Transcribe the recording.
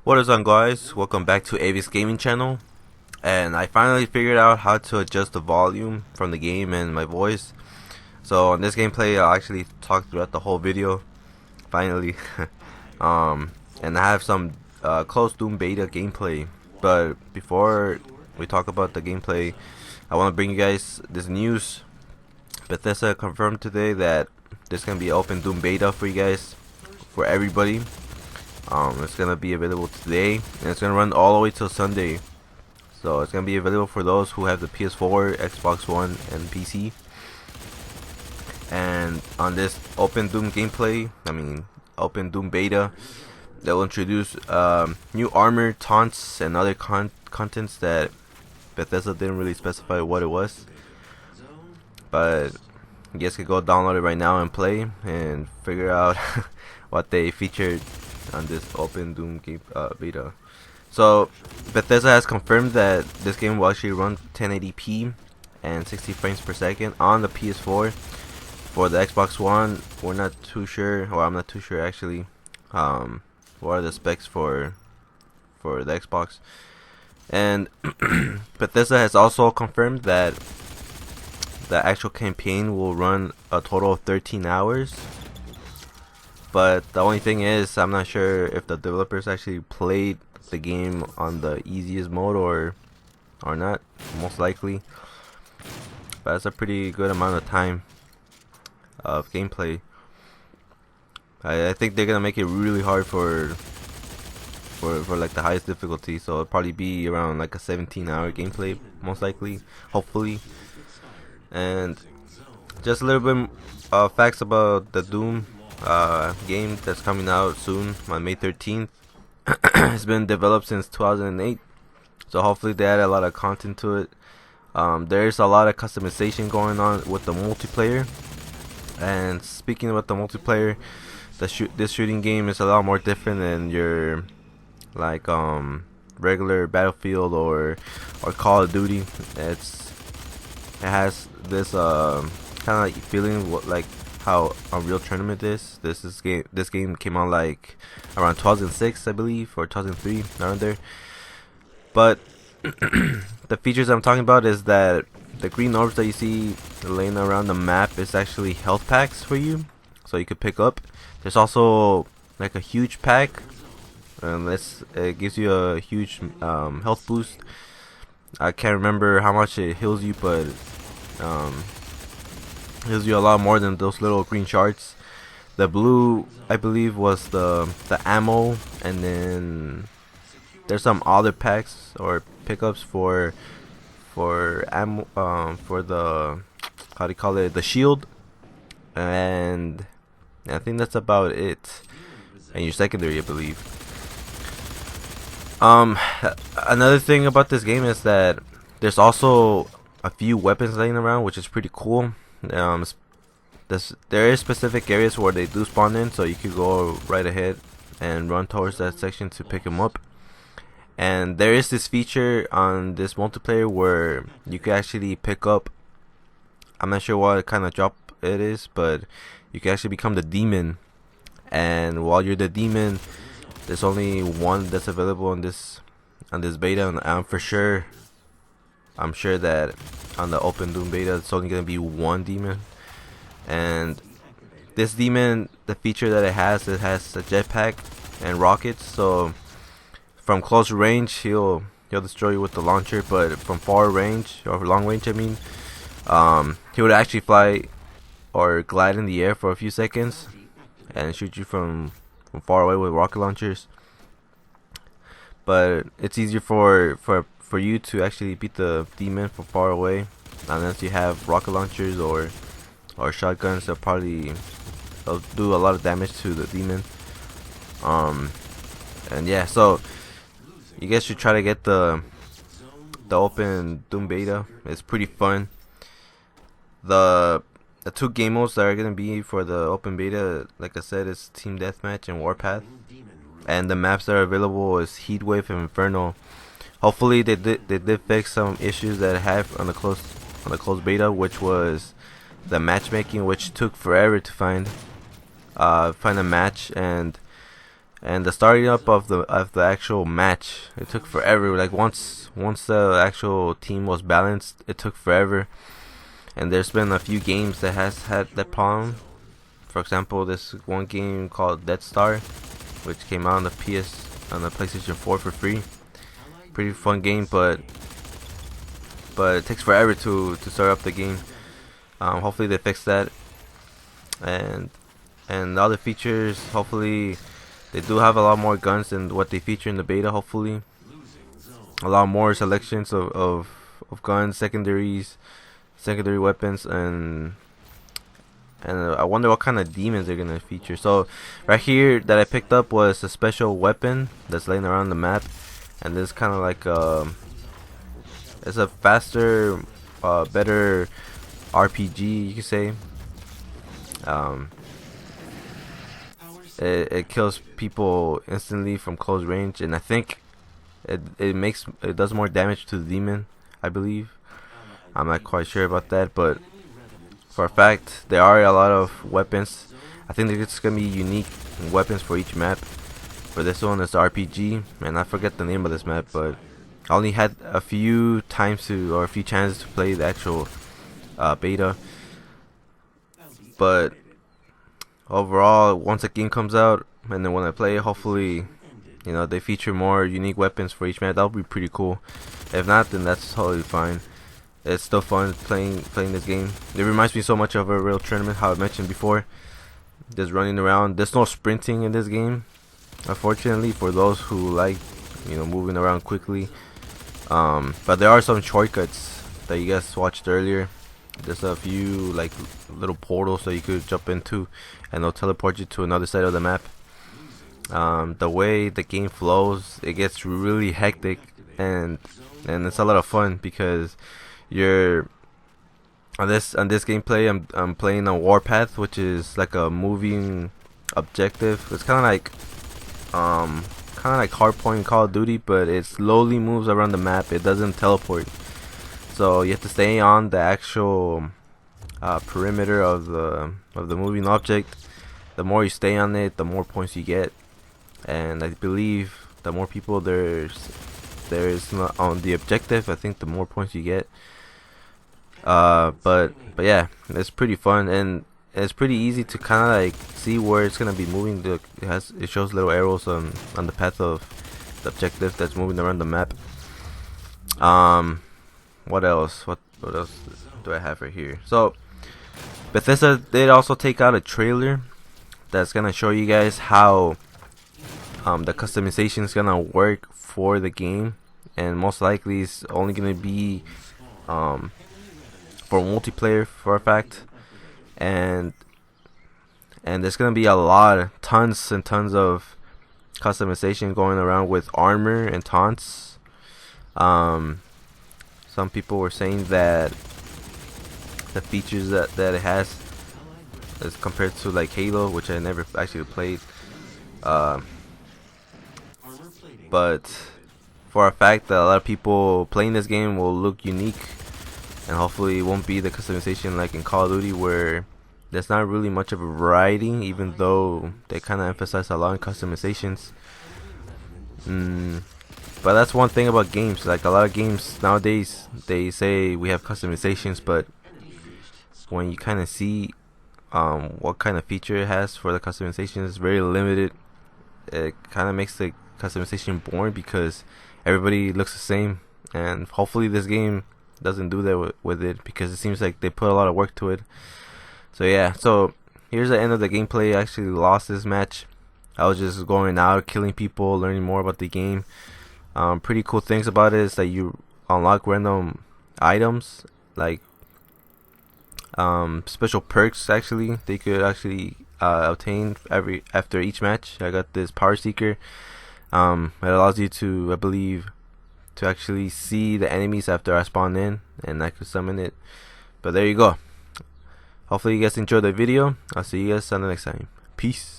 What is up, guys? Welcome back to Avis Gaming Channel. And I finally figured out how to adjust the volume from the game and my voice. So in this gameplay, I'll actually talk throughout the whole video. Finally, and I have some close Doom beta gameplay. But before we talk about the gameplay, I want to bring you guys this news. Bethesda confirmed today that there's gonna be open Doom beta for you guys, for everybody. It's gonna be available today, and it's gonna run all the way till Sunday. So it's gonna be available for those who have the PS4, Xbox One, and PC. And on this Open Doom gameplay, Open Doom beta, they'll introduce new armor, taunts, and other contents that Bethesda didn't really specify what it was. But you guys can go download it right now and play and figure out what they featured on this Open Doom game beta. So Bethesda has confirmed that this game will actually run 1080p and 60 frames per second on the PS4. For the Xbox One, we're not too sure, or I'm not too sure actually, what are the specs for the Xbox. And Bethesda has also confirmed that the actual campaign will run a total of 13 hours. But the only thing is, I'm not sure if the developers actually played the game on the easiest mode or not. Most likely, but that's a pretty good amount of time of gameplay. I think they're gonna make it really hard for like the highest difficulty. So it'll probably be around like a 17-hour gameplay, most likely, hopefully. And just a little bit facts about the Doom game that's coming out soon on May 13th. It's been developed since 2008, so hopefully they add a lot of content to it. There's a lot of customization going on with the multiplayer. And speaking about the multiplayer, this shooting game is a lot more different than your like regular Battlefield or Call of Duty. It has this kind of like feeling like how Unreal Tournament is. This game came out like around 2006, I believe, or 2003, around there. But the features I'm talking about is that the green orbs that you see laying around the map is actually health packs for you, so you could pick up. There's also like a huge pack, and it gives you a huge health boost. I can't remember how much it heals you, but heals you a lot more than those little green shards. The blue, I believe, was the ammo, and then there's some other packs or pickups for ammo, for the, how do you call it, the shield, and I think that's about it. And your secondary, I believe. Another thing about this game is that there's also a few weapons laying around, which is pretty cool. There is specific areas where they do spawn in, so you could go right ahead and run towards that section to pick them up. And there is this feature on this multiplayer where you can actually pick up, I'm not sure what kind of drop it is, but you can actually become the demon. And while you're the demon, there's only one that's available on this beta, and I'm sure that on the Open Doom beta it's only gonna be one demon. And this demon, the feature that it has a jetpack and rockets, so from close range he'll destroy you with the launcher, but from far range, or long range I mean, he would actually fly or glide in the air for a few seconds and shoot you from far away with rocket launchers. But it's easier for you to actually beat the demon from far away, unless you have rocket launchers or shotguns. They'll do a lot of damage to the demon. And yeah, so you guys should try to get the Open Doom beta. It's pretty fun. The two game modes that are gonna be for the open beta, like I said, is Team Deathmatch and Warpath. And the maps that are available is Heatwave and Inferno. Hopefully they did fix some issues that I had on the closed beta, which was the matchmaking, which took forever to find a match. And And the starting up of the actual match, it took forever. Like once the actual team was balanced, it took forever. And there's been a few games that has had that problem. For example, this one game called Dead Star, which came out on the PlayStation 4 for free. Pretty fun game, but it takes forever to start up the game. Hopefully they fix that, and the other features. Hopefully they do have a lot more guns than what they feature in the beta. Hopefully, a lot more selections of guns, secondary weapons, and I wonder what kind of demons they're gonna feature. So right here that I picked up was a special weapon that's laying around the map, and this kind of like it's a faster, better RPG, you could say. It kills people instantly from close range, and I think it does more damage to the demon, I believe. I'm not quite sure about that, but for a fact there are a lot of weapons. I think there's gonna be unique weapons for each map. For this one, it's RPG, and I forget the name of this map, but I only had a few chances to play the actual beta. But overall, once the game comes out and then when I play, hopefully, they feature more unique weapons for each map. That would be pretty cool. If not, then that's totally fine. It's still fun playing this game. It reminds me so much of a real tournament, how I mentioned before. Just running around. There's no sprinting in this game, unfortunately, for those who like moving around quickly. But there are some shortcuts that you guys watched earlier. There's a few like little portals that you could jump into, and they'll teleport you to another side of the map. The way the game flows, it gets really hectic, and it's a lot of fun because you're on this gameplay. I'm playing on Warpath, which is like a moving objective. It's kind of like Hardpoint Call of Duty, but it slowly moves around the map. It doesn't teleport, so you have to stay on the actual perimeter of the moving object. The more you stay on it, the more points you get, and I believe the more people there is not on the objective, I think the more points you get. But yeah, it's pretty fun, and it's pretty easy to kind of like see where it's gonna be moving. It shows little arrows on the path of the objective that's moving around the map. What else? What else do I have right here? So Bethesda did also take out a trailer that's gonna show you guys how the customization is gonna work for the game, and most likely it's only gonna be for multiplayer for a fact, and there's gonna be tons and tons of customization going around with armor and taunts. Some people were saying that the features that it has as compared to like Halo, which I never actually played, but for a fact that a lot of people playing this game will look unique, and hopefully it won't be the customization like in Call of Duty where there's not really much of a variety, even though they kind of emphasize a lot in customizations. But that's one thing about games. Like a lot of games nowadays, they say we have customizations, but when you kind of see what kind of feature it has for the customization, is very limited. It kind of makes the customization boring because everybody looks the same, and hopefully this game doesn't do that with it, because it seems like they put a lot of work to it. So yeah, so here's the end of the gameplay. I actually lost this match. I was just going out, killing people, learning more about the game. Pretty cool things about it is that you unlock random items, like special perks actually they could actually obtain after each match. I got this Power Seeker. It allows you to, I believe, to actually see the enemies after I spawn in, and I could summon it. But there you go. Hopefully you guys enjoyed the video. I'll see you guys on the next time. Peace.